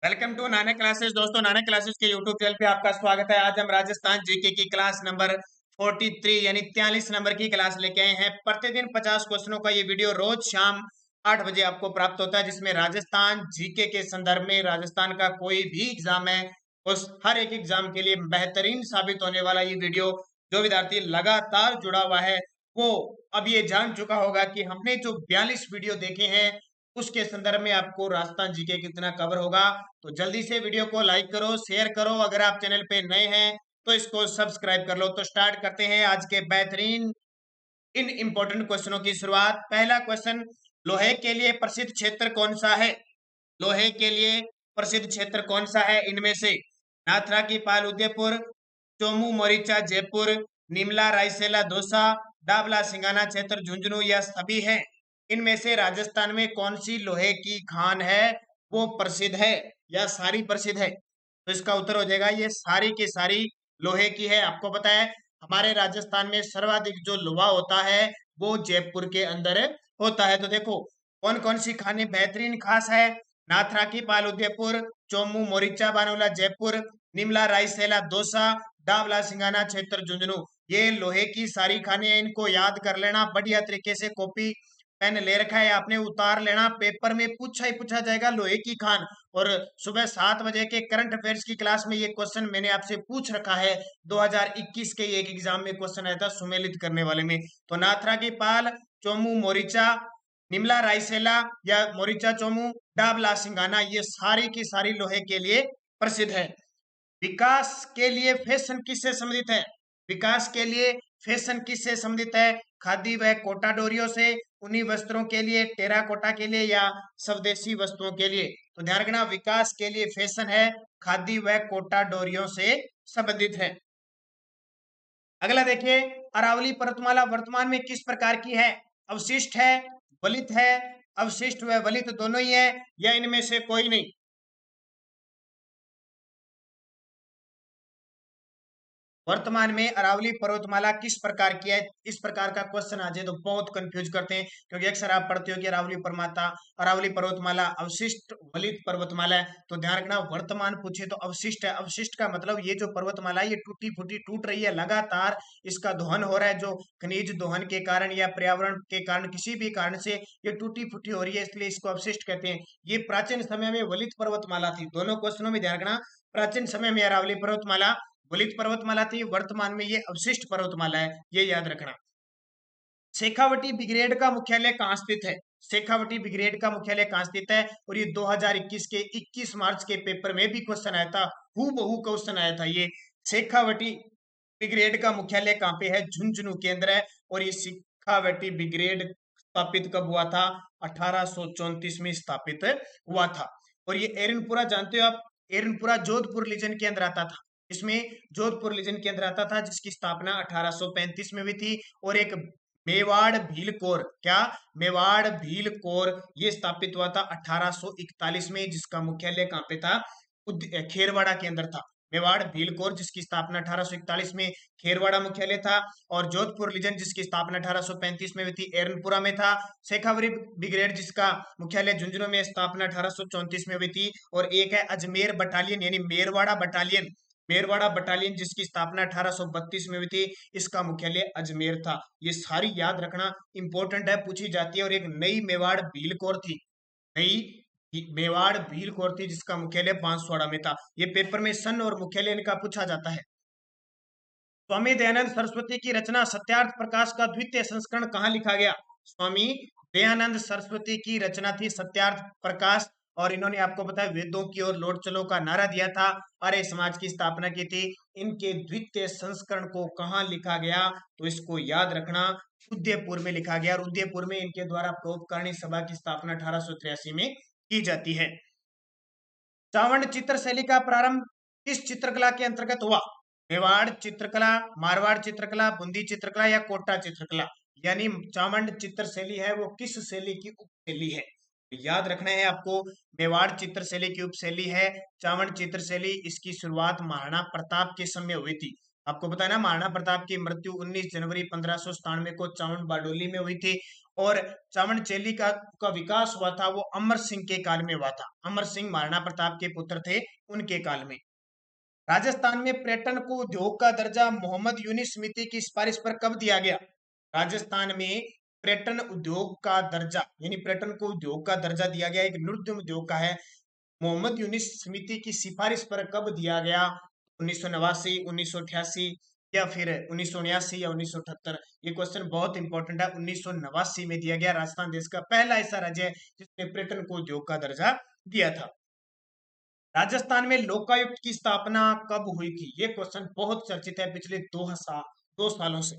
Welcome to Nana classes. दोस्तों, नाना classes के YouTube channel पे आपका स्वागत है। आज हम राजस्थान जीके की क्लास नंबर 43 यानी 43 नंबर की क्लास लेके आए हैं। प्रतिदिन 50 क्वेश्चनों का ये वीडियो रोज शाम 8 बजे आपको प्राप्त होता है, जिसमें राजस्थान जीके के संदर्भ में राजस्थान का कोई भी एग्जाम है उस हर एक एग्जाम के लिए बेहतरीन साबित होने वाला ये वीडियो। जो विद्यार्थी लगातार जुड़ा हुआ है वो अब ये जान चुका होगा कि हमने जो 42 वीडियो देखे हैं उसके संदर्भ में आपको राजस्थान जीके कितना कवर होगा। तो जल्दी से वीडियो को लाइक करो, शेयर करो। अगर आप चैनल पे नए हैं तो इसको सब्सक्राइब कर लो। तो स्टार्ट करते हैं आज के बेहतरीन इन इंपॉर्टेंट क्वेश्चनों की शुरुआत। पहला क्वेश्चन, लोहे के लिए प्रसिद्ध क्षेत्र कौन सा है? लोहे के लिए प्रसिद्ध क्षेत्र कौन सा है इनमें से? नाथरा की पाल उदयपुर, चोमू मोरिचा जयपुर, निमला रायसेला दौसा, डाबला सिंगाना क्षेत्र झुंझुनू, या सभी है? इनमें से राजस्थान में कौन सी लोहे की खान है वो प्रसिद्ध है या सारी प्रसिद्ध है? तो इसका उत्तर हो जाएगा ये सारी की सारी लोहे की है। आपको पता है हमारे राजस्थान में सर्वाधिक जो लोहा होता है वो जयपुर के अंदर होता है। तो देखो कौन कौन सी खानें बेहतरीन खास है। नाथरा की पाल उदयपुर, चोमू मोरिचा बानोला जयपुर, निमला रायसेला दौसा, डाबला सिंगाना क्षेत्र झुंझुनू, ये लोहे की सारी खानें हैं। इनको याद कर लेना बढ़िया तरीके से। कॉपी पेन ले रखा है आपने, उतार लेना। पेपर में पूछा ही पूछा जाएगा लोहे की खान। और सुबह 7 बजे के करंट अफेयर्स की क्लास में ये क्वेश्चन मैंने आपसे पूछ रखा है। 2021 के एक एग्जाम में क्वेश्चन आया था सुमेलित करने वाले में। तो नाथरा की पाल, चोमू मोरिचा, निमला रायसेला या मोरिचा चोमू, डाबला सिंगाना, ये सारी की सारी लोहे के लिए प्रसिद्ध है। विकास के लिए फैशन किससे संबंधित है? विकास के लिए फैशन किससे संबंधित है? खादी व कोटा डोरियों से, ऊनी वस्त्रों के लिए, टेराकोटा के लिए, या स्वदेशी वस्तुओं के लिए? तो ध्यान रखना, विकास के लिए फैशन है खादी व कोटा डोरियों से संबंधित है। अगला देखिए, अरावली पर्वतमाला वर्तमान में किस प्रकार की है? अवशिष्ट है, वलित है, अवशिष्ट व वलित दोनों ही है, या इनमें से कोई नहीं? वर्तमान में अरावली पर्वतमाला किस प्रकार की है? इस प्रकार का क्वेश्चन आ जाए तो बहुत कंफ्यूज करते हैं, क्योंकि अक्सर आप पढ़ते हो कि अरावली पर्वतमाला अवशिष्ट वलित पर्वतमाला है। तो ध्यान रखना, वर्तमान पूछे तो अवशिष्ट है। अवशिष्ट का मतलब ये जो पर्वतमाला है ये टूटी फूटी टूट रही है लगातार, इसका दोहन हो रहा है, जो खनिज दोहन के कारण या पर्यावरण के कारण किसी भी कारण से ये टूटी फूटी हो रही है, इसलिए इसको अवशिष्ट कहते हैं। ये प्राचीन समय में वलित पर्वतमाला थी। दोनों क्वेश्चनों में ध्यान रखना, प्राचीन समय में अरावली पर्वतमाला वलित पर्वतमाला थी, वर्तमान में ये अवशिष्ट पर्वतमाला है, ये याद रखना। शेखावटी ब्रिगेड का मुख्यालय कहाँ स्थित है? शेखावटी ब्रिगेड का मुख्यालय कहाँ स्थित है? और ये 2021 के 21 मार्च के पेपर में भी क्वेश्चन आया था, हूबहू क्वेश्चन आया था ये। शेखावटी ब्रिगेड का मुख्यालय कहाँ पे है? झुंझुनू के अंदर है। और ये शेखावटी ब्रिगेड स्थापित कब हुआ था? 1834 में स्थापित हुआ था। और ये एरनपुरा जानते हो आप? एरनपुरा जोधपुर रीजन के अंदर आता था। इसमें जोधपुर रीजन के अंदर आता था, जिसकी स्थापना 1835 में हुई थी। और एक मेवाड़ भील कोर, क्या? मेवाड़ भील कोर ये स्थापित हुआ था 1841 में, जिसका मुख्यालय कहाँ पे था? खेरवाड़ा के अंदर था। मेवाड़ भील कोर जिसकी स्थापना 1841 में खेरवाड़ा मुख्यालय था। और जोधपुर रीजन जिसकी स्थापना 1835 में हुई थी, एरनपुरा में था। शेखावरी ब्रिगेड जिसका मुख्यालय झुंझुनू में, स्थापना 1834 में हुई थी। और एक है अजमेर बटालियन यानी मेरवाड़ा बटालियन, मेरवाड़ा बटालियन जिसकी स्थापना 1832 में हुई थी, इसका मुख्यालय अजमेर था। ये सारी याद रखना इंपॉर्टेंट है, पूछी जाती है। और एक नई मेवाड़ भील कोर थी, नई मेवाड़ भील कोर थी जिसका मुख्यालय बांसवाड़ा में था। ये पेपर में सन और मुख्यालय इनका पूछा जाता है। स्वामी दयानंद सरस्वती की रचना सत्यार्थ प्रकाश का द्वितीय संस्करण कहाँ लिखा गया? स्वामी दयानंद सरस्वती की रचना थी सत्यार्थ प्रकाश। और इन्होंने आपको पता है वेदों की ओर लौट चलो का नारा दिया था, आर्य समाज की स्थापना की थी। इनके द्वितीय संस्करण को कहाँ लिखा गया? तो इसको याद रखना, उदयपुर में लिखा गया। और उदयपुर में इनके द्वारा परोपकारिणी सभा की स्थापना 1883 में की जाती है। चावंड चित्र शैली का प्रारंभ किस चित्रकला के अंतर्गत हुआ? मेवाड़ चित्रकला, मारवाड़ चित्रकला, बूंदी चित्रकला, या कोटा चित्रकला? यानी चावंड चित्र शैली है वो किस शैली की उपशैली है? याद रखना है आपको, मेवाड़ चित्र शैली की उपशैली है चावंड चित्र शैली। इसकी शुरुआत महाराणा प्रताप के समय हुई थी। आपको पता है ना, महाराणा प्रताप की मृत्यु 19 जनवरी 1597 को चावंड बारडोली में हुई थी। और चावनचेली का विकास हुआ था वो अमर सिंह के काल में हुआ था। अमर सिंह महाराणा प्रताप के पुत्र थे, उनके काल में। राजस्थान में पर्यटन को उद्योग का दर्जा मोहम्मद यूनिस समिति की सिफारिश पर कब दिया गया? राजस्थान में पर्यटन उद्योग का दर्जा यानी पर्यटन को उद्योग का दर्जा दिया गया, एक नृत्य उद्योग का है, मोहम्मद यूनिस समिति की सिफारिश पर कब दिया गया? 1989, 1988 या फिर 1979 या 1978? ये क्वेश्चन बहुत इंपॉर्टेंट है। 1989 में दिया गया। राजस्थान देश का पहला ऐसा राज्य है जिसने पर्यटन को उद्योग का दर्जा दिया था। राजस्थान में लोकायुक्त की स्थापना कब हुई थी? ये क्वेश्चन बहुत चर्चित है पिछले 2 सालों से।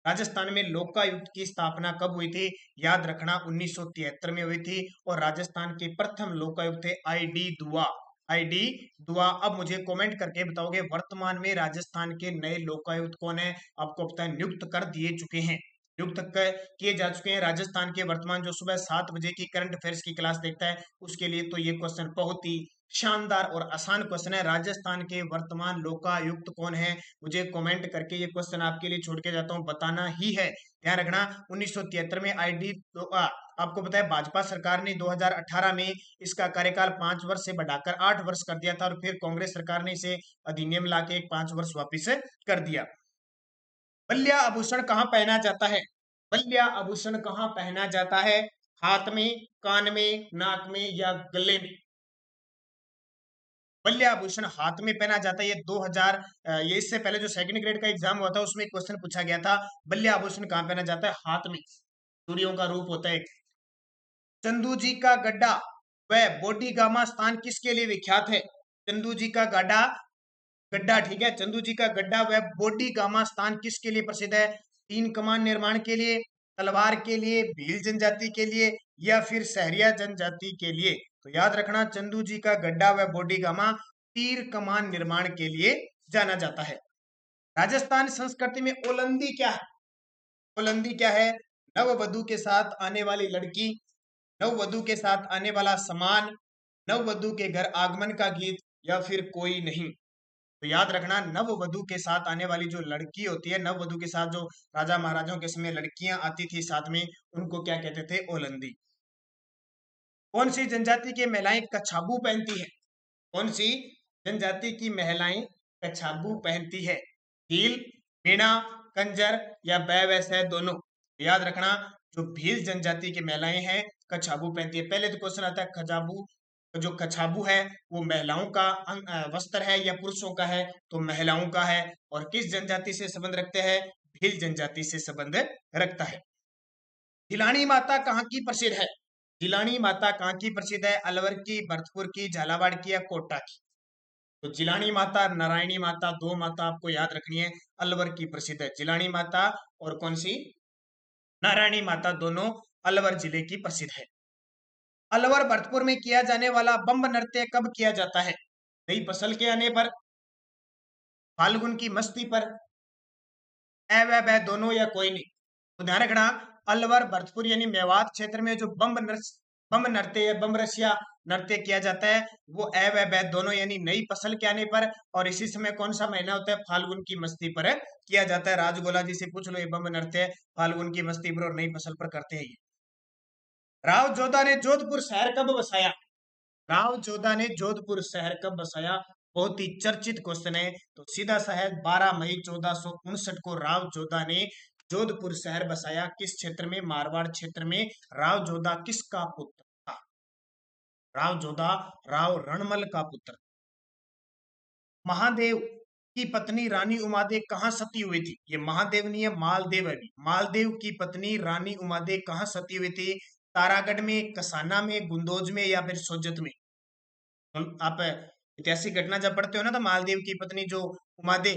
राजस्थान में लोकायुक्त की स्थापना कब हुई थी? याद रखना 1973 में हुई थी और राजस्थान के प्रथम लोकायुक्त थे आई.डी. दुआ। आई.डी. दुआ। अब मुझे कमेंट करके बताओगे वर्तमान में राजस्थान के नए लोकायुक्त कौन है? आपको पता है नियुक्त कर दिए चुके हैं, किए जा चुके हैं। राजस्थान के वर्तमान जो सुबह 7 बजे की करंट अफेयर्स की क्लास देखता है उसके लिए तो ये क्वेश्चन बहुत ही शानदार और आसान क्वेश्चन है। राजस्थान के वर्तमान लोकायुक्त कौन है? मुझे कमेंट करके ये क्वेश्चन आपके लिए छोड़ के जाता हूं, बताना ही है। ध्यान रखना 1973 में आई.डी. आपको पता है भाजपा सरकार ने 2018 में इसका कार्यकाल 5 वर्ष से बढ़ाकर 8 वर्ष कर दिया था और फिर कांग्रेस सरकार ने इसे अधिनियम लाके 5 वर्ष वापिस कर दिया। बल्ल्या आभूषण कहाँ पहना जाता है? बल्ल्या आभूषण कहाँ पहना जाता है? हाथ में, कान में, नाक में या गले में? बल्ल्या आभूषण हाथ में पहना जाता है। ये 2000 ये इससे पहले जो सेकंड ग्रेड का एग्जाम हुआ था उसमें क्वेश्चन पूछा गया था। बल्ल्या आभूषण कहाँ पहना जाता है? हाथ में। सूर्यों का रूप होता है। चंदू जी का गड्ढा वह बोडी गामा स्थान किसके लिए विख्यात है? चंदू जी का गड्ढा गड्ढा ठीक है, चंदू जी का गड्ढा वह बोडी गामा स्थान किसके लिए प्रसिद्ध है? 3 कमान निर्माण के लिए, तलवार के लिए, भील जनजाति के लिए या फिर सहरिया जनजाति के लिए? तो याद रखना चंदू जी का गड्ढा व बोडी गामा तीर कमान निर्माण के लिए जाना जाता है। राजस्थान संस्कृति में ओलंदी क्या है? ओलंदी क्या है? नववधु के साथ आने वाली लड़की, नववधु के साथ आने वाला सामान, नववधु के घर आगमन का गीत या फिर कोई नहीं? तो याद रखना नववधु के साथ आने वाली जो लड़की होती है, नववधु के साथ जो राजा महाराजाओं के समय लड़कियां आती थी साथ में, उनको क्या कहते थे? ओलंदी। कौन सी जनजाति की महिलाएं कछाबू पहनती है? कौन सी जनजाति की महिलाएं कछाबू पहनती है? भील, मीणा, कंजर या वैश्य दोनों? याद रखना जो भील जनजाति की महिलाएं हैं कछाबू पहनती है। पहले तो क्वेश्चन आता है खजाबू, जो कछाबू है वो महिलाओं का वस्त्र है या पुरुषों का है? तो महिलाओं का है। और किस जनजाति से संबंध रखते हैं? भील जनजाति से संबंध रखता है। जिलानी माता कहाँ की प्रसिद्ध है? जिलानी माता कहाँ की प्रसिद्ध है? अलवर की, भरतपुर की, झालावाड़ की या कोटा की? तो जिलानी माता, नारायणी माता, दो माता आपको याद रखनी है। अलवर की प्रसिद्ध है जिलानी माता और कौन सी? नारायणी माता, दोनों अलवर जिले की प्रसिद्ध है। अलवर भरतपुर में किया जाने वाला बम्ब नृत्य कब किया जाता है? नई फसल के आने पर, फाल्गुन की मस्ती पर, व दोनों या कोई नहीं? तो ध्यान रखना अलवर भरतपुर यानी मेवात क्षेत्र में जो बम्ब नृत्य या बम रसिया नृत्य किया जाता है वो व दोनों यानी नई फसल के आने पर और इसी समय कौन सा महीना होता है? फाल्गुन की मस्ती पर किया जाता है। राजगोला जी से पूछ लो, ये बम्ब नृत्य फाल्गुन की मस्ती पर और नई फसल पर करते हैं। राव जोधा ने जोधपुर शहर कब बसाया? राव जोधा ने जोधपुर शहर कब बसाया? बहुत ही चर्चित क्वेश्चन है। तो सीधा सा है 12 मई 1459 को राव जोधा ने जोधपुर शहर बसाया। किस क्षेत्र में? मारवाड़ क्षेत्र में। राव जोधा किसका पुत्र था? राव जोधा राव रणमल का पुत्र। महादेव की पत्नी रानी उमादेव कहाँ सती हुई थी? ये महादेव नहीं है, मालदेव है। मालदेव की पत्नी रानी उमादेव कहाँ सती हुई थी? तारागढ़ में, कसाना में, गुंदोज में या फिर सोजत में? आप ऐतिहासिक घटना जब पढ़ते हो ना तो मालदेव की पत्नी जो उमादे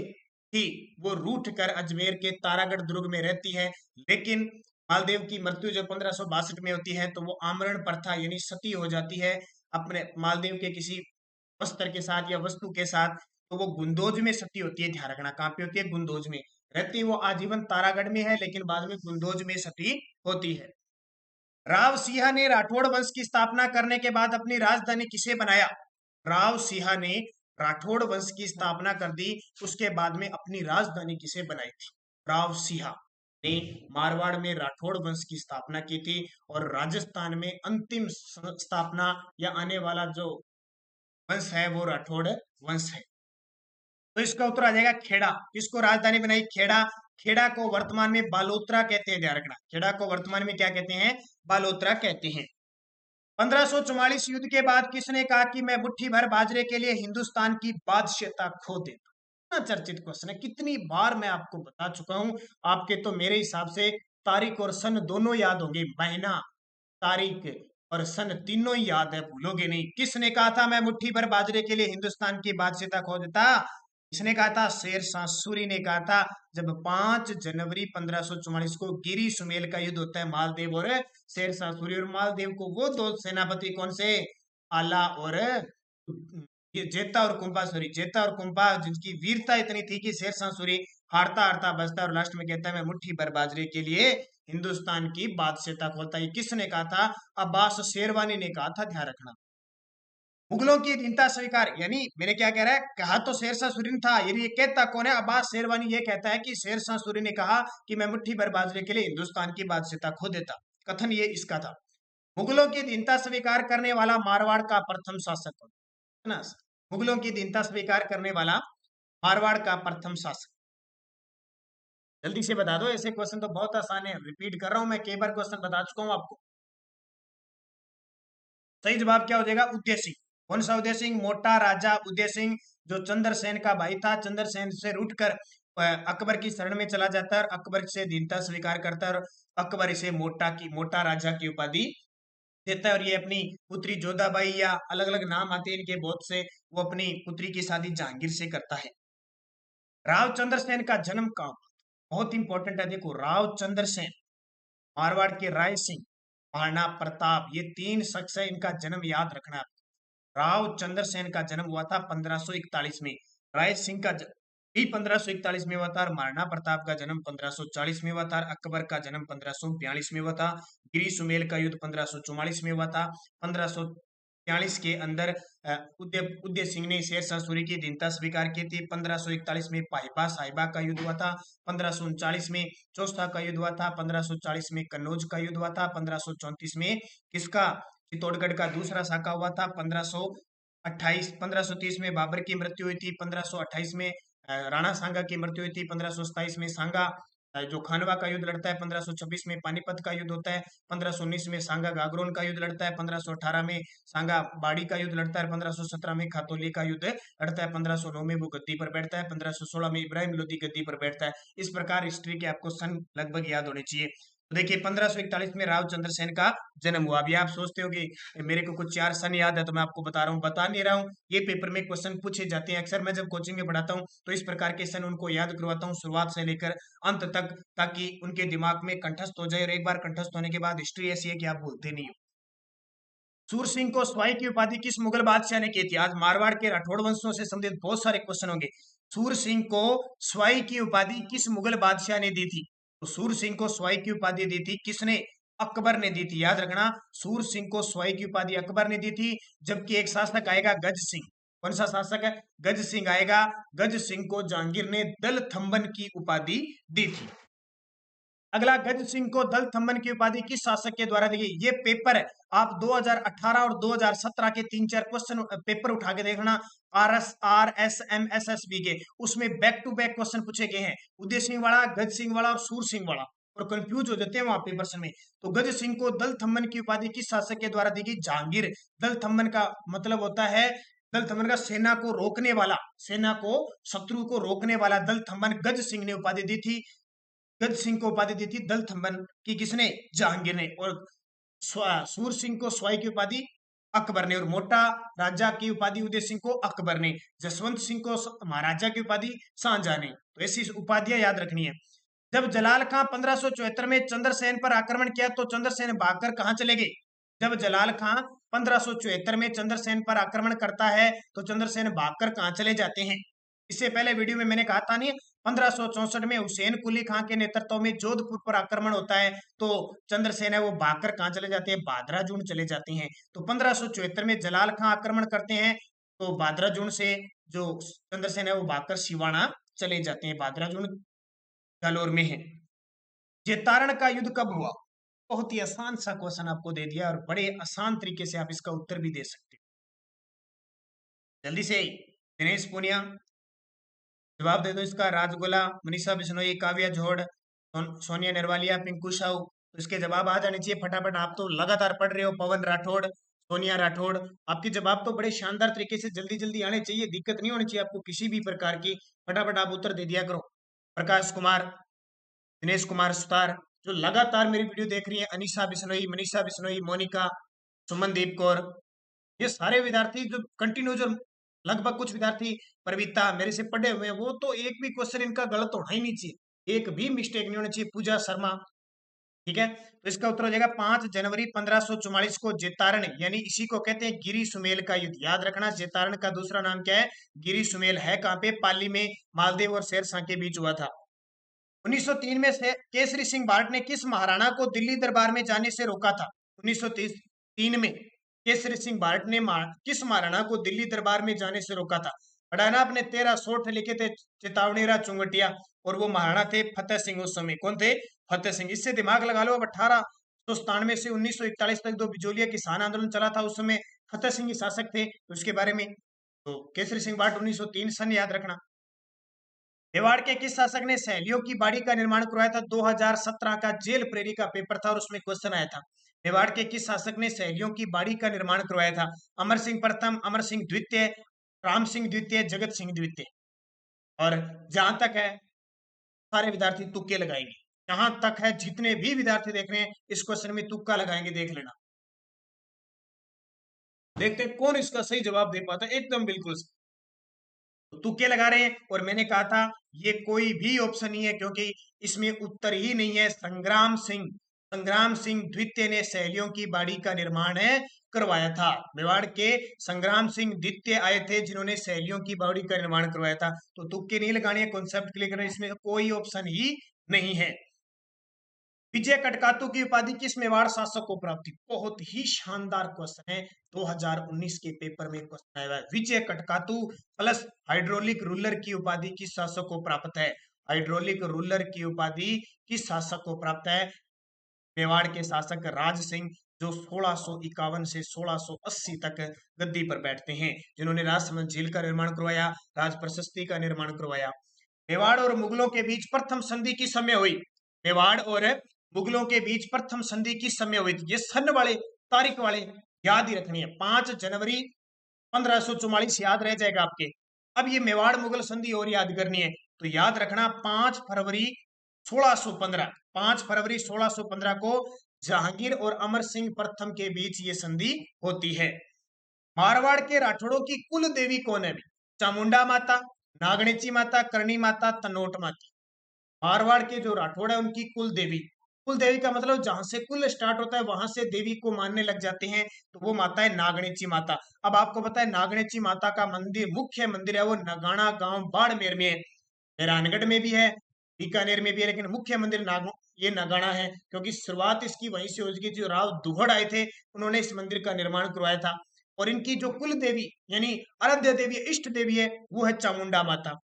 थी वो रूठ कर अजमेर के तारागढ़ दुर्ग में रहती है, लेकिन मालदेव की मृत्यु जब 1562 में होती है तो वो आमरण प्रथा यानी सती हो जाती है अपने मालदेव के किसी वस्त्र के साथ या वस्तु के साथ। तो वो गुंदोज में सती होती है। ध्यान रखना कहाँ पे होती है? गुंदोज में रहती है। वो आजीवन तारागढ़ में है लेकिन बाद में गुंदोज में सती होती है। राव सिंह ने राठौड़ वंश की स्थापना करने के बाद अपनी राजधानी किसे बनाया? राव सिंह ने राठौड़ वंश की स्थापना कर दी, उसके बाद में अपनी राजधानी किसे बनाई थी? राव सिंह। ने मारवाड़ में राठौड़ वंश की स्थापना की थी और राजस्थान में अंतिम स्थापना या आने वाला जो वंश है वो राठौड़ वंश है। तो इसका उत्तर आ जाएगा खेड़ा। किसको राजधानी बनाई? खेड़ा। खेड़ा को वर्तमान में बालोतरा कहते हैं, ध्यान रखना। खेड़ा को वर्तमान में क्या कहते हैं? बालोतरा कहते हैं। 1544 युद्ध के बाद किसने कहा कि मैं मुट्ठी भर बाजरे के लिए हिंदुस्तान की बादशाहता खो देता? कितना चर्चित क्वेश्चन है, कितनी बार मैं आपको बता चुका हूं। आपके तो मेरे हिसाब से तारीख और सन दोनों याद होंगे, महीना, तारीख और सन तीनों ही याद है, भूलोगे नहीं। किसने कहा था मैं मुट्ठी भर बाजरे के लिए हिंदुस्तान की बादशाहता खो देता? किसने कहा था? शेर शाह सूरी ने कहा था, जब 5 जनवरी 1544 को गिरी सुमेल का युद्ध होता है मालदेव और शेर शाह सूरी। और मालदेव को वो दो सेनापति कौन से? आला और ये जेता और कुंभा, सॉरी, जेता और कुंभा, जिनकी वीरता इतनी थी कि शेर शाह सूरी हारता हारता बचता और लास्ट में कहता है मैं मुट्ठी भर बाजरे के लिए हिंदुस्तान की बादशाहता खोलता। ये किसने कहा था? अब्बास शेरवानी ने कहा था, ध्यान रखना। मुगलों की दीनता स्वीकार, यानी मैंने क्या कह रहा है, कहा तो शेरशाह सूरी ने था, ये कहता कौन है? अब्बास शेरवानी ये कहता है कि शेरशाह सूरी ने कहा कि मैं मुट्ठी भर बाजरे के लिए हिंदुस्तान की बादशाहता खो देता। कथन ये इसका था। मुगलों की दीनता स्वीकार करने वाला मारवाड़ का प्रथम शासक कौन है ना? मुगलों की दीनता स्वीकार करने वाला मारवाड़ का प्रथम शासक। जल्दी से बता दो, ऐसे क्वेश्चन तो बहुत आसान है, रिपीट कर रहा हूं मैं, कई बार क्वेश्चन बता चुका हूं आपको। सही जवाब क्या हो जाएगा? उदय सिंह। कौन सा उदय सिंह? मोटा राजा उदय सिंह, जो चंद्रसेन का भाई था। चंद्रसेन से रूठकर अकबर की शरण में चला जाता है और अकबर से दीनता स्वीकार करता है और अकबर इसे मोटा राजा की उपाधि देता है। और ये अपनी पुत्री जोधाबाई, या अलग अलग नाम आते हैं इनके बहुत से, वो अपनी पुत्री की शादी जहांगीर से करता है। राव चंद्रसेन का जन्म कहाँ हुआ? बहुत इंपॉर्टेंट है, देखो, राव चंद्रसेन, मारवाड़ के राय सिंह, महाराणा प्रताप, ये तीन शख्स है, इनका जन्म याद रखना। राव चंद्रसेन का जन्म हुआ था 1541 में। राय सिंह का भी 1541 में हुआ था और महाराणा प्रताप का जन्म 1540 में हुआ था। अकबर का जन्म 1542 में हुआ था। गिरी सुमेल का युद्ध 1544 में हुआ था। 1542 के अंदर उदय उदय सिंह ने शेरशाह सूरी की दीनता स्वीकार की थी। 1541 में पाइपा साहिबा का युद्ध हुआ था। 1539 में चौसा का युद्ध हुआ था। 1540 में कन्नौज का युद्ध हुआ था। 1534 में किसका? चित्तौड़गढ़ का दूसरा साका हुआ था। 1530 में बाबर की मृत्यु हुई थी। 1528 में राणा सांगा की मृत्यु हुई थी। 1527 में सांगा जो खानवा का युद्ध लड़ता है। 1526 में पानीपत का युद्ध होता है। 1519 में सांगा गागरोन का युद्ध लड़ता है। 1518 में सांगा बाड़ी का युद्ध लड़ता है। 1517 में खातौली का युद्ध लड़ता है। 1509 में वो गद्दी पर बैठता है। 1516 में इब्राहिम लोदी गद्दी पर बैठता है। इस प्रकार हिस्ट्री के आपको सन लगभग याद होने चाहिए। तो देखिए 1541 में राव चंद्रसेन का जन्म हुआ। अभी आप सोचते हो कि मेरे को कुछ 4 सन याद है तो मैं आपको बता रहा हूँ, बता नहीं रहा हूँ। ये पेपर में क्वेश्चन पूछे जाते हैं अक्सर। मैं जब कोचिंग में पढ़ाता हूँ तो इस प्रकार के सन उनको याद करवाता हूँ शुरुआत से लेकर अंत तक, ताकि उनके दिमाग में कंठस्थ हो जाए। और एक बार कंठस्थ होने के बाद हिस्ट्री ऐसी है कि आप भूलते नहीं हो। सूर सिंह को स्वाई की उपाधि किस मुगल बादशाह ने की थी? आज मारवाड़ के राठौड़ वंशों से संबंधित बहुत सारे क्वेश्चन होंगे। सूर सिंह को स्वाई की उपाधि किस मुगल बादशाह ने दी थी? तो सूर सिंह को स्वाई की उपाधि दी थी किसने? अकबर ने दी थी, याद रखना। सूर सिंह को स्वाई की उपाधि अकबर ने दी थी। जबकि एक शासक आएगा गज सिंह। कौन सा शासक है? गज सिंह आएगा। गज सिंह को जहांगीर ने दल थंबन की उपाधि दी थी। अगला, गज सिंह को दल थंबन की उपाधि किस शासक के द्वारा दी गई? ये पेपर है, आप 2018 और 2017 के 3-4 क्वेश्चन पेपर उठा के देखना। RSMSSB के, उसमें बैक टू बैक क्वेश्चन पूछे गए हैं, उदय सिंह वाला, गज सिंह वाला और सूर सिंह वाला, और कंफ्यूज हो जाते हैं वहां पेपर में। तो गज सिंह को दल थंबन की उपाधि किस शासक के द्वारा दी गई? जहांगीर। दल थंबन का मतलब होता है, दल थंबन का सेना को रोकने वाला, सेना को, शत्रु को रोकने वाला। दल थंबन गज सिंह ने उपाधि दी थी। गज सिंह को उपाधि दी थी दल थंबन की किसने? जहांगीर ने। और सूर सिंह को स्वाई की उपाधि अकबर ने। और मोटा राजा की उपाधि उदय सिंह को अकबर ने। जसवंत सिंह को महाराजा की उपाधि शाहजहां ने। तो ऐसी उपाधियां याद रखनी है। जब जलाल खां 1574 में चंद्रसेन पर आक्रमण किया तो चंद्रसेन भागकर कहां चले गए? जब जलाल खां 1574 में चंद्रसेन पर आक्रमण करता है तो चंद्रसेन भागकर कहां चले जाते हैं? इससे पहले वीडियो में मैंने कहा था नहीं, 1564 में हुसैन कुली खां के नेतृत्व में जोधपुर पर आक्रमण होता है तो चंद्रसेन है वो भागकर कहां चले जाते हैं? बादराजून चले जाते हैं। तो 1574 में जलाल खां आक्रमण करते हैं तो बादराजून से जो चंद्रसेन है वो भागकर सिवाना चले जाते हैं। बादराजून जालौर में है। जेतारण का युद्ध कब हुआ? बहुत ही आसान सा क्वेश्चन आपको दे दिया और बड़े आसान तरीके से आप इसका उत्तर भी दे सकते हो। जल्दी से दिनेश पूनिया जवाब दे दो इसका। राजगोला, मनीषा बिश्नोई, काव्या झोड़, सोनिया निर्वालिया, पिंकू साहू। तो इसके जवाब आ जाने चाहिए फटाफट। आप तो लगातार पढ़ रहे हो। पवन राठौड़, सोनिया राठौड़। आपके जवाब तो बड़े शानदार तरीके से जल्दी जल्दी आने चाहिए, दिक्कत नहीं होनी चाहिए आपको किसी भी प्रकार की। फटाफट आप उत्तर दे दिया करो। प्रकाश कुमार, दिनेश कुमार सुतार, जो लगातार मेरी वीडियो देख रही है, अनीशा बिश्नोई, मनीषा बिश्नोई, मोनिका, सुमनदीप कौर, ये सारे विद्यार्थी जो कंटिन्यू, जो लगभग कुछ विद्यार्थी प्रवीता मेरे से पढ़े हुए हैं, वो तो एक भी क्वेश्चन इनका गलत होना ही नहीं चाहिए, एक भी मिस्टेक नहीं होनी चाहिए। पूजा शर्मा, ठीक है। तो इसका उत्तर हो जाएगा 5 जनवरी 1544 को जेतारण, यानी इसी को कहते हैं गिरी सुमेल का युद्ध। याद रखना, जेतारण का दूसरा नाम क्या है? गिरी सुमेल। है कहाँ पे? पाली में, मालदेव और शेरशाह के बीच हुआ था। 1903 में से केसरी सिंह भाट ने किस महाराणा को दिल्ली दरबार में जाने से रोका था? 1903 में केसरी सिंह भाट ने किस महाराणा को दिल्ली दरबार में जाने से रोका था? पढ़ाना आपने 13 सोठ लिखे थे चेतावनीरा चुंगटिया, और वो महाराणा थे फतेह सिंह। उस समय कौन थे? फतेह सिंह। इससे दिमाग लगा लो, अब 1897 से 1941 तक जो बिजोलिया किसान आंदोलन चला था, उस समय फतेह सिंह ही शासक थे। तो उसके बारे में, तो केसरी सिंह भाट 1903 सन याद रखना। मेवाड़ के किस शासक ने सहेलियों की बाड़ी का निर्माण करवाया था? 2017 का जेल प्रेरी का पेपर था और उसमें क्वेश्चन आया था। मेवाड़ के किस शासक ने सहेलियों की बाड़ी का निर्माण करवाया था? अमर सिंह प्रथम, अमर सिंह द्वितीय, राम सिंह द्वितीय, जगत सिंह द्वितीय। और जहां तक है, सारे विद्यार्थी तुक्के लगाएंगे। जहां तक है, जितने भी विद्यार्थी देख रहे हैं, इस क्वेश्चन में तुक्का लगाएंगे, देख लेना। देखते हैं कौन इसका सही जवाब दे पाता है, एकदम बिल्कुल। तो तुक्के लगा रहे हैं, और मैंने कहा था ये कोई भी ऑप्शन नहीं है, क्योंकि इसमें उत्तर ही नहीं है। संग्राम सिंह द्वितीय ने सहेलियों की बाड़ी का निर्माण है करवाया था। मेवाड़ के संग्राम सिंह द्वितीय आए थे जिन्होंने सहेलियों की बाड़ी का निर्माण करवाया था। तो तुक्के नहीं लगाने, कॉन्सेप्ट क्लियर करना, इसमें कोई ऑप्शन ही नहीं है। विजय कटकातु की उपाधि किस मेवाड़ शासक को प्राप्त थी? बहुत ही शानदार क्वेश्चन है, 2019 के पेपर में क्वेश्चन आया है। विजय कटकातु प्लस हाइड्रोलिक रूलर की उपाधि किस शासक को प्राप्त है? हाइड्रोलिक रूलर की उपाधि किस शासक को प्राप्त है? मेवाड़ के शासक राज सिंह, जो 1651 से 1680 तक गद्दी पर बैठते हैं, जिन्होंने राजसमंद झील का निर्माण करवाया, राज प्रशस्ति का निर्माण करवाया। मेवाड़ और मुगलों के बीच प्रथम संधि किस समय हुई? मेवाड़ और मुगलों के बीच प्रथम संधि किस समय हुई थी? ये सन वाले, तारीख वाले याद ही रखनी है। 5 जनवरी 1544 याद रह जाएगा आपके। अब ये मेवाड़ मुगल संधि और याद करनी है, तो याद रखना 5 फरवरी 1615। 5 फरवरी 1615 को जहांगीर और अमर सिंह प्रथम के बीच ये संधि होती है। मारवाड़ के राठौड़ों की कुल देवी कौन है? चामुंडा माता, नागणेची माता, करणी माता, तनोट माता। मारवाड़ के जो राठौड़ है उनकी कुल देवी का मतलब जहां से कुल स्टार्ट होता है वहां से देवी को मानने लग जाते हैं, तो वो माता है नागणेची माता। अब आपको पता है नागणेची माता का मंदिर, मुख्य मंदिर है वो नगाना गांव बाड़मेर में है। मेहरानगढ़ में भी है, बीकानेर में भी है, लेकिन मुख्य मंदिर ये नगाना है, क्योंकि शुरुआत इसकी वहीं से होगी। जो राव दुहड़ आए थे, उन्होंने इस मंदिर का निर्माण करवाया था। और इनकी जो कुल देवी यानी आराध्य देवी, इष्ट देवी है, वो है चामुंडा माता।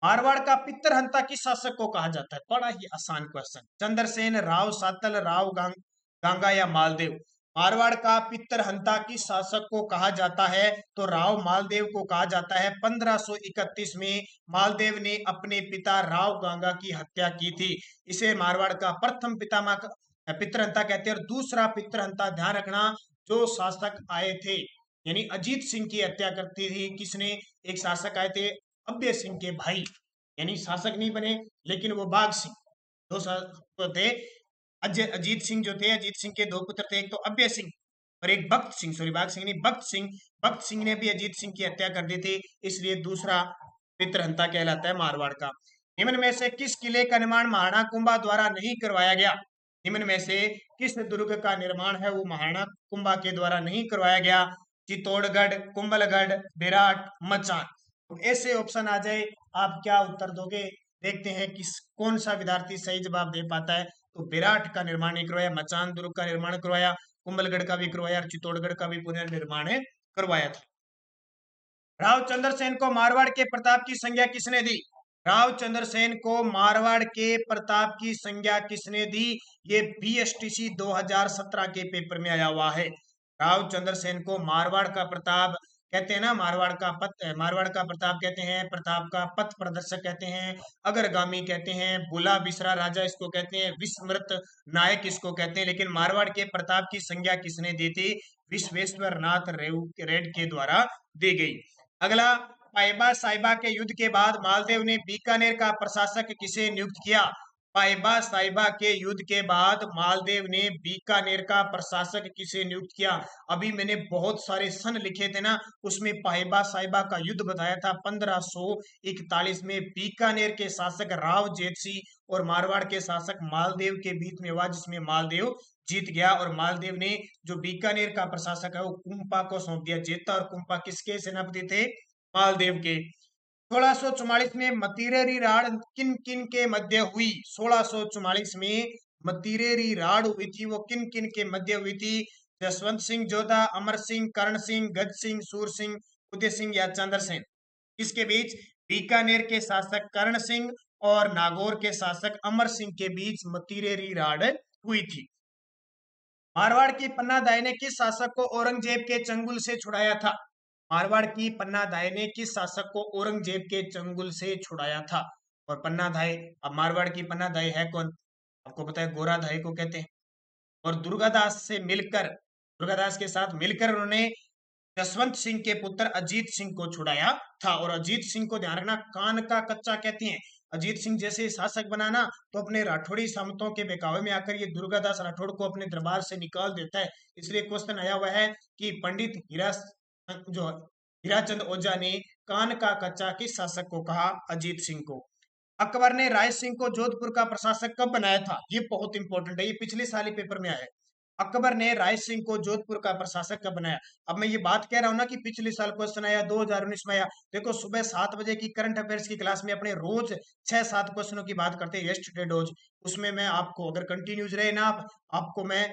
मारवाड़ का पितरहंता किस शासक को कहा जाता है? बड़ा ही आसान क्वेश्चन। चंद्रसेन, राव सातल, राव गांगा या मालदेव? मारवाड़ का पितरहंता किस शासक को कहा जाता है? तो राव मालदेव को कहा जाता है। 1531 में मालदेव ने अपने पिता राव गांगा की हत्या की थी। इसे मारवाड़ का प्रथम पितरहंता कहते हैं। और दूसरा पितरहंता ध्यान रखना, जो शासक आए थे, यानी अजीत सिंह की हत्या करती थी किसने? एक शासक आए थे अभ्य सिंह के भाई, यानी शासक नहीं बने लेकिन वो बाघ सिंह। दो शासक थे, अजीत सिंह जो थे, अजीत सिंह के दो पुत्र थे, एक तो अभ्य सिंह और एक भक्त सिंह। सॉरी, बाघ सिंह नहीं, भक्त सिंह। भक्त सिंह ने भी अजीत सिंह की हत्या कर दी थी, इसलिए दूसरा पितरहंता कहलाता है मारवाड़ का। निम्न में से किस किले का निर्माण महाराणा कुंभा द्वारा नहीं करवाया गया? निम्न में से किस दुर्ग का निर्माण है वो महाराणा कुंभा के द्वारा नहीं करवाया गया? चित्तौड़गढ़, कुंभलगढ़, बेराट, मचान। तो ऐसे ऑप्शन आ जाए, आप क्या उत्तर दोगे? देखते हैं किस कौन सा विद्यार्थी सही जवाब दे पाता है। तो बेराट का निर्माण नहीं करवाया, मचान दुर्ग का निर्माण करवाया, कुंभलगढ़ का भी करवाया और चित्तौड़गढ़ का भी पुनर्निर्माण करवाया था। राव चंद्रसेन को मारवाड़ के प्रताप की संज्ञा किसने दी? राव चंद्रसेन को मारवाड़ के प्रताप की संज्ञा किसने दी? ये बीएसटीसी 2017 के पेपर में आया हुआ है। राव चंद्रसेन को मारवाड़ का प्रताप कहते हैं ना, मारवाड़ का प्रताप कहते हैं, प्रताप का पथ प्रदर्शक कहते हैं, अग्रगामी कहते हैं, बुला बिसरा राजा इसको कहते हैं, विस्मृत नायक इसको कहते हैं। लेकिन मारवाड़ के प्रताप की संज्ञा किसने दी थी? विश्वेश्वर नाथ रेड के द्वारा दी गई। अगला, पाइबा साहिबा के युद्ध के बाद मालदेव ने बीकानेर का प्रशासक किसे नियुक्त किया? पाइबा साहिबा के युद्ध के बाद मालदेव ने बीकानेर का प्रशासक किसे नियुक्त किया? अभी मैंने बहुत सारे सन लिखे थे ना, उसमें पाइबा साहिबा का युद्ध बताया था 1541 में बीकानेर के शासक राव जेतसी और मारवाड़ के शासक मालदेव के बीच में हुआ, जिसमें मालदेव जीत गया। और मालदेव ने जो बीकानेर का प्रशासक है वो कुंपा को सौंप दिया। जेता और कुंपा किसके सेनापति थे? मालदेव के। 1644 में मतीरेरी राड़ किन किन के मध्य हुई? 1644 में मतीरेरी राड़ हुई थी, वो किन किन के मध्य हुई थी? जसवंत सिंह जोधा, अमर सिंह, कर्ण सिंह, गज सिंह, सूर सिंह, उदय सिंह या चंद्रसेन? इसके बीच बीकानेर के शासक कर्ण सिंह और नागौर के शासक अमर सिंह के बीच मतीरेरी राड़ हुई थी। मारवाड़ की पन्ना दाई ने किस शासक को औरंगजेब के चंगुल से छुड़ाया था? मारवाड़ की पन्ना दाई ने किस शासक को औरंगजेब के चंगुल से छुड़ाया था? और पन्ना दाई, अब मारवाड़ की पन्ना दाई है कौन? आपको पता है, गोरा दाई को कहते हैं। और दुर्गादास के साथ मिलकर उन्होंने जसवंत सिंह के पुत्र अजीत सिंह को छुड़ाया था। और अजीत सिंह को ध्यान रखना, कान का कच्चा कहते हैं। अजीत सिंह जैसे शासक बनाना तो अपने राठौड़ी सामंतों के बहकावे में आकर ये दुर्गादास राठौड़ को अपने दरबार से निकाल देता है। इसलिए क्वेश्चन आया हुआ है कि पंडित हीराचंद ओझा ने कान का कच्चा किस शासक को कहा? अजीत सिंह को। अकबर ने राय सिंह को जोधपुर का प्रशासक कब बनाया था? ये बहुत इंपॉर्टेंट है, ये पिछले साल ही पेपर में आया है। अकबर ने राय सिंह को जोधपुर का प्रशासक कब बनाया? अब मैं ये बात कह रहा हूं ना कि पिछले साल क्वेश्चन आया, 2019 में आया। देखो, सुबह 7 बजे की करंट अफेयर्स की क्लास में अपने रोज 6-7 क्वेश्चनों की बात करते हैं, यस्टरडे डोज। उसमें मैं आपको, अगर कंटिन्यूज रहे ना, आपको मैं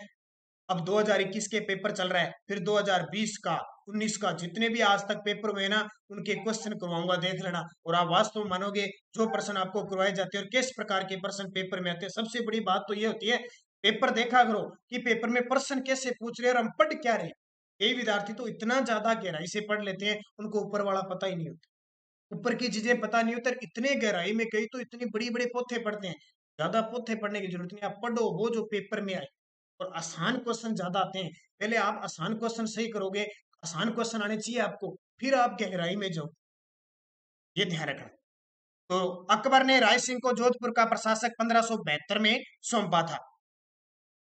अब 2021 के पेपर चल रहा है, फिर 2020 का, 19 का, जितने भी आज तक पेपर हुए ना, उनके क्वेश्चन करवाऊंगा, देख लेना। और आप वास्तव में मानोगे, जो प्रश्न आपको करवाए जाते हैं और किस प्रकार के प्रश्न पेपर में आते हैं। सबसे बड़ी बात तो ये होती है, पेपर देखा करो कि पेपर में प्रश्न कैसे पूछ रहे और हम पढ़ क्या रहे। कई विद्यार्थी तो इतना ज्यादा गहराई से पढ़ लेते हैं, उनको ऊपर वाला पता ही नहीं होता, ऊपर की चीजें पता नहीं होती, इतने गहराई में कई तो इतनी बड़ी बड़ी पोथे पढ़ते हैं। ज्यादा पोथे पढ़ने की जरूरत नहीं, आप पढ़ो वो जो पेपर में आए। और आसान क्वेश्चन ज्यादा आते हैं, पहले आप आसान क्वेश्चन सही करोगे, आसान क्वेश्चन आने चाहिए आपको, फिर आप गहराई में जाओ, ये ध्यान रखना। तो अकबर ने राय सिंह को जोधपुर का प्रशासक 1572 में सौंपा था।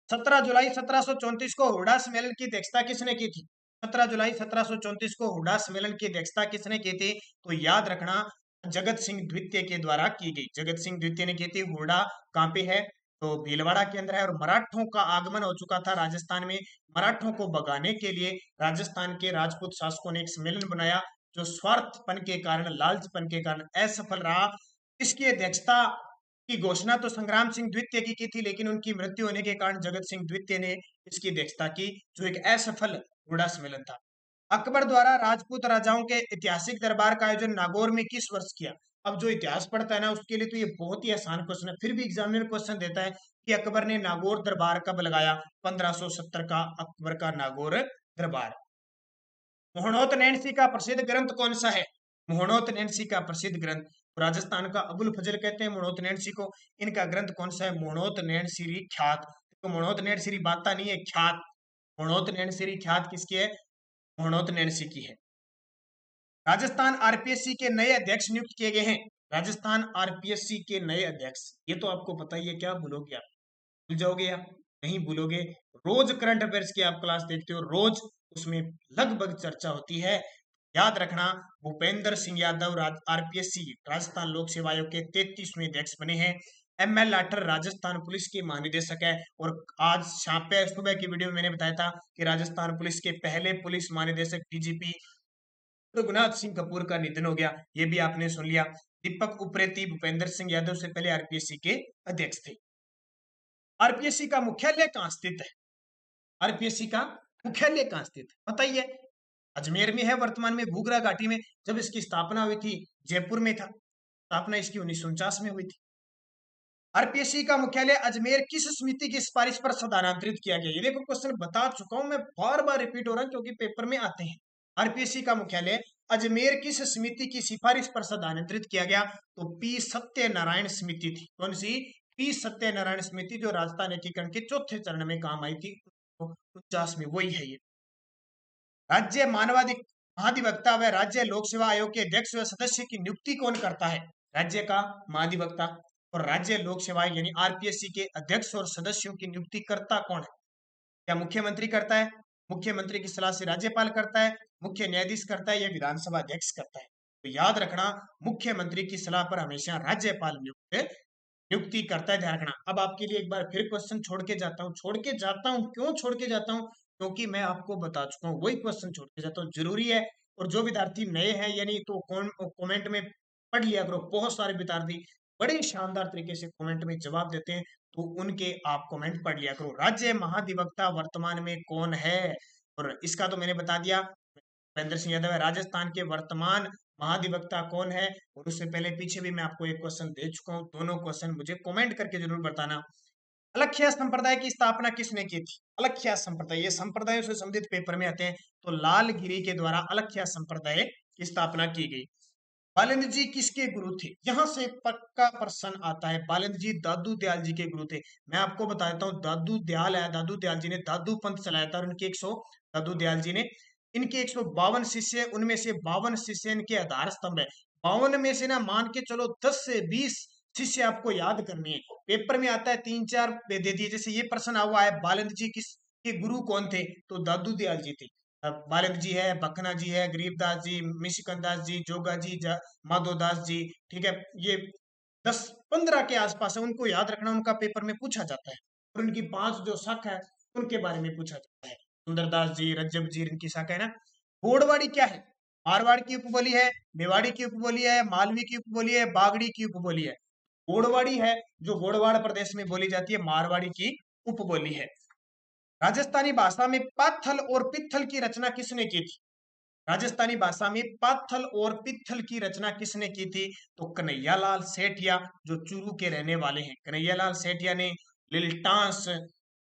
17 जुलाई 1734 को हुडा सम्मेलन की अध्यक्षता किसने की थी? 17 जुलाई 1734 को हुडा सम्मेलन की अध्यक्षता किसने की थी? तो याद रखना, जगत सिंह द्वितीय के द्वारा की गई। जगत सिंह द्वितीय ने की थी। हुडा कहाँ पे है? तो भीलवाड़ा के अंदर है। और मराठों का आगमन हो चुका था राजस्थान में। मराठों को भगाने के लिए राजस्थान के राजपूत शासकों ने एक सम्मेलन बनाया, जो स्वार्थपन के कारण, लालचपन के कारण असफल रहा। इसकी अध्यक्षता की घोषणा तो संग्राम सिंह द्वितीय की थी, लेकिन उनकी मृत्यु होने के कारण जगत सिंह द्वितीय ने इसकी अध्यक्षता की, जो एक असफल हुडा सम्मेलन था। अकबर द्वारा राजपूत राजाओं के ऐतिहासिक दरबार का आयोजन नागौर में किस वर्ष किया? अब जो इतिहास पढ़ता है ना, उसके लिए तो ये बहुत ही आसान क्वेश्चन है, फिर भी एग्जामिनर क्वेश्चन देता है कि अकबर ने नागौर दरबार कब लगाया? 1570 का अकबर का नागौर दरबार। मोहनोत नैन्सी का प्रसिद्ध ग्रंथ कौन सा है? मोहनोत नैन्सी का प्रसिद्ध ग्रंथ, राजस्थान का अबुल फजल कहते हैं मोहनोत नैन्सी को। इनका ग्रंथ कौन सा है? मोहनोत नैनसिरी ख्यात। तो मोहनोत नैनसिरी बाता नहीं है, ख्यात। मोहनोत नैनसिरी ख्यात किसकी है? मोहनोत नैन्सी की है। राजस्थान आरपीएससी के नए अध्यक्ष नियुक्त किए गए हैं। राजस्थान आरपीएससी के नए अध्यक्ष, ये तो आपको पता ही है, क्या भूलोगे आप? भूल जाओगे या नहीं भूलोगे? रोज करंट अफेयर्स की आप क्लास देखते हो, रोज उसमें लगभग चर्चा होती है। याद रखना, भूपेंद्र सिंह यादव आरपीएससी राजस्थान लोक सेवा आयोग के 33वें अध्यक्ष बने हैं। एमएल लाठर राजस्थान पुलिस के महानिदेशक है। और आज शाम पे सुबह की वीडियो में मैंने बताया था कि राजस्थान पुलिस के पहले पुलिस महानिदेशक डीजीपी रघुनाथ सिंह कपूर का निधन हो गया, ये भी आपने सुन लिया। दीपक उप्रेती भूपेंद्र सिंह यादव से पहले आरपीएससी के अध्यक्ष थे। आरपीएससी का मुख्यालय कहाँ स्थित है? आरपीएससी का मुख्यालय कहाँ स्थित है पता ही है? अजमेर में है वर्तमान में, घूघरा घाटी में। जब इसकी स्थापना हुई थी, जयपुर में था। स्थापना इसकी 1949 में हुई थी। आरपीएससी का मुख्यालय अजमेर किस समिति की सिफारिश पर स्थानांतरित किया गया? ये देखो क्वेश्चन बता चुका हूं मैं, बार बार रिपीट हो रहा है क्योंकि पेपर में आते हैं। आरपीएससी का मुख्यालय अजमेर किस समिति की सिफारिश पर स्थानांतरित किया गया? तो पी सत्यनारायण समिति थी। कौन सी? पी सत्यनारायण समिति, जो राजस्थान एकीकरण के चौथे चरण में काम आई थी 1949 में, वही है ये। राज्य मानवाधिक महाधिवक्ता व राज्य लोक सेवा आयोग के अध्यक्ष व सदस्य की नियुक्ति कौन करता है? राज्य का महाधिवक्ता और राज्य लोक सेवा यानी आरपीएससी के अध्यक्ष और सदस्यों की नियुक्ति करता कौन है? क्या मुख्यमंत्री करता है? मुख्यमंत्री की सलाह से राज्यपाल करता है, मुख्य न्यायाधीश करता है या विधानसभा अध्यक्ष करता है? तो याद रखना, मुख्यमंत्री की सलाह पर हमेशा राज्यपाल नियुक्ति करता है, ध्यान रखना। अब आपके लिए एक बार फिर क्वेश्चन छोड़ के जाता हूं। क्यों छोड़ के जाता हूं? क्योंकि मैं आपको बता चुका हूं, वही क्वेश्चन छोड़ के जाता हूं, जरूरी है। और जो विद्यार्थी नए हैं यानी तो कमेंट में पढ़ लिया करो। बहुत सारे विद्यार्थी बड़े शानदार तरीके से कमेंट में जवाब देते हैं, तो उनके आप कमेंट पढ़ लिया करो। राज्य महाधिवक्ता वर्तमान में कौन है? और इसका तो मैंने बता दिया, भूपेंद्र सिंह यादव है। राजस्थान के वर्तमान महाधिवक्ता कौन है? और उससे पहले पीछे भी मैं आपको एक क्वेश्चन दे चुका हूं, दोनों क्वेश्चन मुझे कमेंट करके जरूर बताना। अलख्या संप्रदाय की स्थापना किसने की थी? अलख्या संप्रदाय, ये संप्रदायों से संबंधित पेपर में आते हैं, तो लालगिरी के द्वारा अलख्या संप्रदाय की स्थापना की गई। बालेंद्र जी किसके गुरु थे? यहां से पक्का प्रश्न आता है। बालेंद्र जी दादू दयाल जी के गुरु थे। मैं आपको बताता हूँ, दादू दयाल है, दादू दयाल जी ने दादू पंथ चलाया था, और उनके 100 दादू दयाल जी ने इनके 152 शिष्य, उनमें से 52 शिष्य इनके आधार स्तंभ है। 52 में से ना मान के चलो 10 से 20 शिष्य आपको याद करनी है। पेपर में आता है 3-4 दे दिए। जैसे ये प्रश्न हुआ है, बालेंद्र जी किस के गुरु कौन थे? तो दादू दयाल जी थे। बालेंद्र जी है, बखना जी है, गरीबदास जी, मिशिकन दास जी, जोगा जी, माधोदास जी, ठीक है। ये 10-15 के आसपास है, उनको याद रखना, उनका पेपर में पूछा जाता है। और उनकी 5 जो शाखा है उनके बारे में पूछा जाता है। सुंदरदास जी, रज्जब जी, इनकी शाखा है ना। गोड़वाड़ी क्या है? मारवाड़ की उपबोली है, मेवाड़ी की उपबोली है, मालवी की उपबोली है, बागड़ी की उपबोली है। गोड़वाड़ी है जो गोड़वाड़ प्रदेश में बोली जाती है, मारवाड़ी की उपबोली है। राजस्थानी भाषा में पाथल और पित्थल की रचना किसने की थी? राजस्थानी भाषा में पाथल और पित्थल की रचना किसने की थी? तो कन्हैयालाल सेठिया, जो चूरू के रहने वाले हैं। कन्हैयालाल सेठिया ने लिलटांस,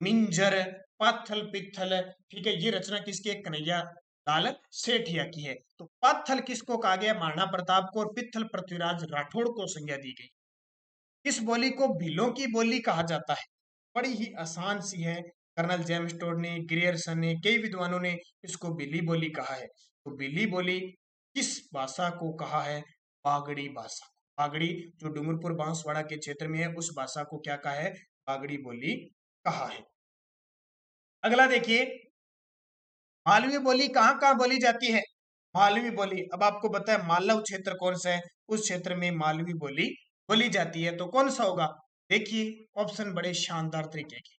मिंजर, पाथल, पित्थल, ठीक है, ये रचना किसकी है? कन्हैयालाल सेठिया की है। तो पाथल किसको कहा गया? महाराणा प्रताप को। और पित्थल पृथ्वीराज राठौड़ को संज्ञा दी गई। किस बोली को भीलों की बोली कहा जाता है? बड़ी ही आसान सी है। कर्नल जेम्स टोड ने, ग्रियर्सन ने, कई विद्वानों ने इसको बिली बोली कहा है। तो बिली बोली किस भाषा को कहा है? बागड़ी भाषा। बागड़ी जो डूंगरपुर बांसवाड़ा के क्षेत्र में है, उस भाषा को क्या कहा है? बागड़ी बोली कहा है। अगला देखिए, मालवी बोली कहाँ कहाँ बोली जाती है? मालवी बोली, अब आपको पता है मालव क्षेत्र कौन सा है, उस क्षेत्र में मालवी बोली बोली जाती है। तो कौन सा होगा? देखिए ऑप्शन बड़े शानदार तरीके के।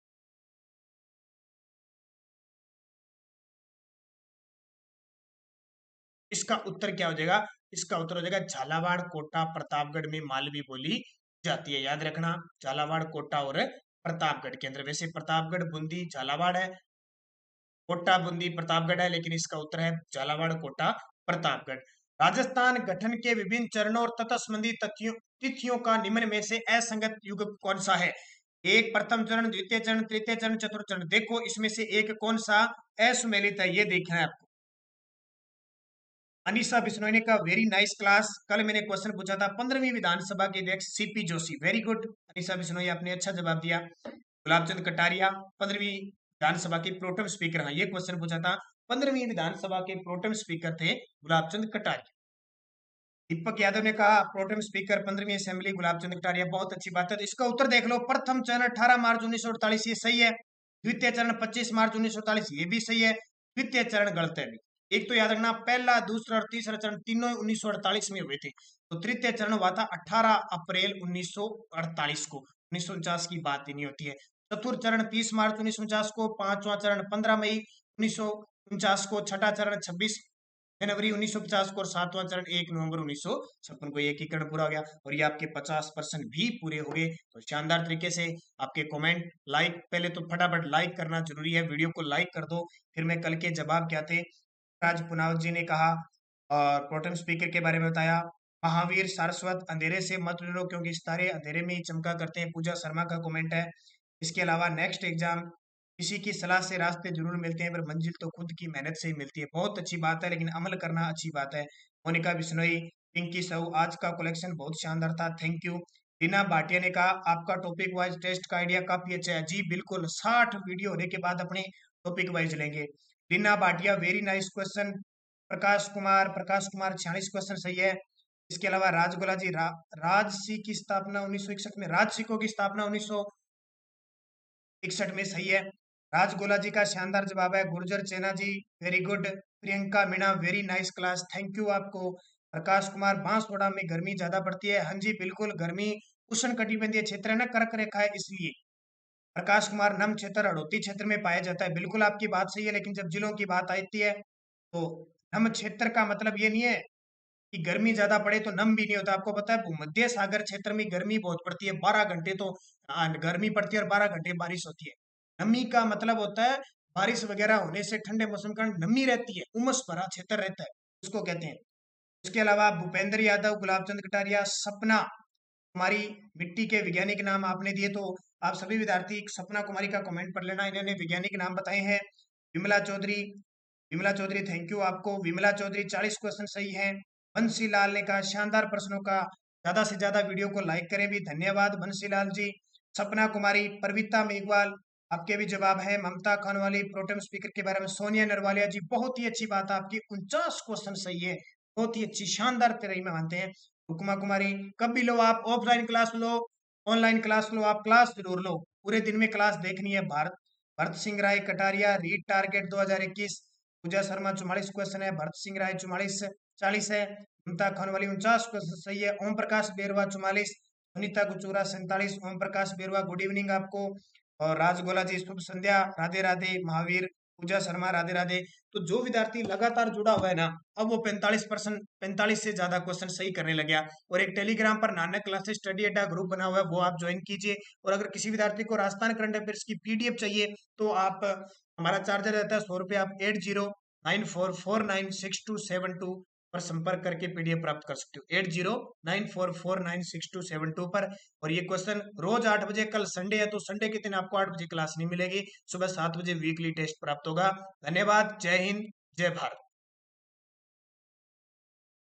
इसका उत्तर क्या हो जाएगा? इसका उत्तर हो जाएगा झालावाड़, कोटा, प्रतापगढ़ में मालवी बोली जाती है। याद रखना, झालावाड़, कोटा और प्रतापगढ़ के अंदर। वैसे प्रतापगढ़, बूंदी, झालावाड़ है, कोटा, बूंदी, प्रतापगढ़ है, लेकिन इसका उत्तर है झालावाड़, कोटा, प्रतापगढ़। राजस्थान गठन के विभिन्न चरणों और तत्संबंधी तिथियों का निम्न में से असंगत युग कौन सा है? एक, प्रथम चरण, द्वितीय चरण, तृतीय चरण, चतुर्थ चरण। देखो इसमें से एक कौन सा असुमेलित है, ये देखना है आपको। अनीसा बिश्नोई ने कहा वेरी नाइस क्लास। कल मैंने क्वेश्चन पूछा था 15वीं विधानसभा के अध्यक्ष CP Joshi. Very good Anisa Bishnoi, आपने अच्छा जवाब दिया। गुलाबचंद कटारिया 15वीं विधानसभा के प्रोटेम स्पीकर। हाँ, ये क्वेश्चन पूछा था, 15वीं विधानसभा के प्रोटेम स्पीकर थे गुलाबचंद कटारिया। दीपक यादव ने कहा प्रोटेम स्पीकर 15वीं असेंबली गुलाबचंद कटारिया। बहुत अच्छी बात है। तो इसका उत्तर देख लो, प्रथम चरण 18 मार्च 1948, ये सही है। द्वितीय चरण 25 मार्च 1948, ये भी सही है। द्वितीय चरण गलत है। एक तो याद रखना, पहला, दूसरा और तीसरा चरण तीनों 1948 में हुए थे। तो तृतीय चरण हुआ था 18 अप्रैल 1948 को। 1949 की बात ही नहीं होती है। चतुर्थ चरण 30 मार्च 1949 को। पांचवा चरण 15 मई 1949 को। छठा चरण 26 जनवरी 1950 को। और सातवां चरण 1 नवंबर 1956 को। एकीकरण पूरा हो गया और ये आपके 50% भी पूरे हो गए। तो शानदार तरीके से आपके कमेंट, लाइक, पहले तो फटाफट लाइक करना जरूरी है, वीडियो को लाइक कर दो। फिर मैं कल के जवाब क्या थे, राज पुनावत जी ने कहा और प्रोटेम स्पीकर के बारे में बताया, महावीर सारस्वत, अंधेरे से मत डरो क्योंकि सितारे अंधेरे में ही चमका करते हैं, पूजा शर्मा का कमेंट है। इसके अलावा नेक्स्ट एग्जाम, किसी की सलाह से रास्ते जरूर मिलते हैं पर मंजिल तो खुद की मेहनत से ही मिलती है। बहुत अच्छी बात है, लेकिन अमल करना अच्छी बात है। मोनिका बिश्नोई, पिंकी साहू, आज का कलेक्शन बहुत शानदार था, थैंक यू। रीना भाटिया ने कहा आपका टॉपिक वाइज टेस्ट का आइडिया काफी अच्छा है। जी बिल्कुल, 60 वीडियो होने के बाद अपने टॉपिक वाइज लेंगे। Reena Bhatia, very nice question. Prakash Kumar 46 question सही है। इसके अलावा राजगोला जी, राजसी की स्थापना 1961 में, राजसिकों की स्थापना 1961 में, सही है। राजगोला जी का शानदार जवाब है। Gurjar Chena ji, very good. Priyanka Meena, very nice class, thank you आपको। प्रकाश कुमार, बांसवाड़ा में गर्मी ज्यादा पड़ती है। हाँ जी बिल्कुल, गर्मी उष्ण कटिबंधीय क्षेत्र है ना, कर्क रेखा है, इसलिए। प्रकाश कुमार, नम क्षेत्र हड़ौती क्षेत्र में पाया जाता है, बिल्कुल आपकी बात सही है, लेकिन जब जिलों की बात आती है तो नम क्षेत्र का मतलब ये नहीं है कि गर्मी ज्यादा पड़े तो नम भी नहीं होता। आपको पता है भूमध्य सागर क्षेत्र में गर्मी बहुत पड़ती है, 12 घंटे तो गर्मी पड़ती है और 12 घंटे बारिश होती है। नमी का मतलब होता है बारिश वगैरह होने से ठंडे मौसम का नमी रहती है, उमस भरा क्षेत्र रहता है, उसको कहते हैं। इसके अलावा भूपेंद्र यादव, गुलाबचंद कटारिया, सपना कुमारी, मिट्टी के वैज्ञानिक नाम आपने दिए, तो आप सभी विद्यार्थी सपना कुमारी का कमेंट पढ़ लेना, इन्होंने वैज्ञानिक नाम बताए हैं। विमला चौधरी, विमला चौधरी थैंक यू आपको। विमला चौधरी, 40 क्वेश्चन सही हैं। बंसीलाल ने कहा शानदार प्रश्नों का, ज्यादा से ज्यादा वीडियो को लाइक करें भी, धन्यवाद बंसीलाल जी। सपना कुमारी, परविता मेघवाल, आपके भी जवाब है। ममता खानवाली, प्रोटेम स्पीकर के बारे में, सोनिया नरवालिया जी, बहुत ही अच्छी बात है आपकी, 49 क्वेश्चन सही है, बहुत ही अच्छी शानदार तरीके में मानते हैं। रुकमा कुमारी, कब भी लो आप, ऑफलाइन क्लास लो, ऑनलाइन क्लास लो, आप क्लास जरूर लो, पूरे दिन में क्लास देखनी है। भारत भरत सिंह राय कटारिया, रीड टारगेट 2021। पूजा शर्मा, 44 क्वेश्चन है। भरत सिंह राय 44 है। ममता खानवाली 49 क्वेश्चन सही है। ओम प्रकाश बेरवा 44। सुनीता गुचूरा 47। ओम प्रकाश बेरवा, गुड इवनिंग आपको। और राजगोला जी, शुभ संध्या, राधे राधे। महावीर, पूजा शर्मा, राधे राधे। तो जो विद्यार्थी लगातार जुड़ा हुआ है ना, अब वो 45%, 45 से ज्यादा क्वेश्चन सही करने लग गया। और एक टेलीग्राम पर नानक क्लासेस स्टडी अड्डा ग्रुप बना हुआ है, वो आप ज्वाइन कीजिए। और अगर किसी विद्यार्थी को राजस्थान करंट अफेयर्स की पीडीएफ चाहिए तो आप, हमारा चार्जर रहता है 100 रुपये, आप 8094496272 पर संपर्क करके पीडीएफ प्राप्त कर सकते हो, 8094496272 पर। और ये क्वेश्चन रोज 8 बजे, कल संडे है तो संडे के दिन आपको 8 बजे क्लास नहीं मिलेगी, सुबह 7 बजे वीकली टेस्ट प्राप्त होगा। धन्यवाद, जय हिंद, जय भारत।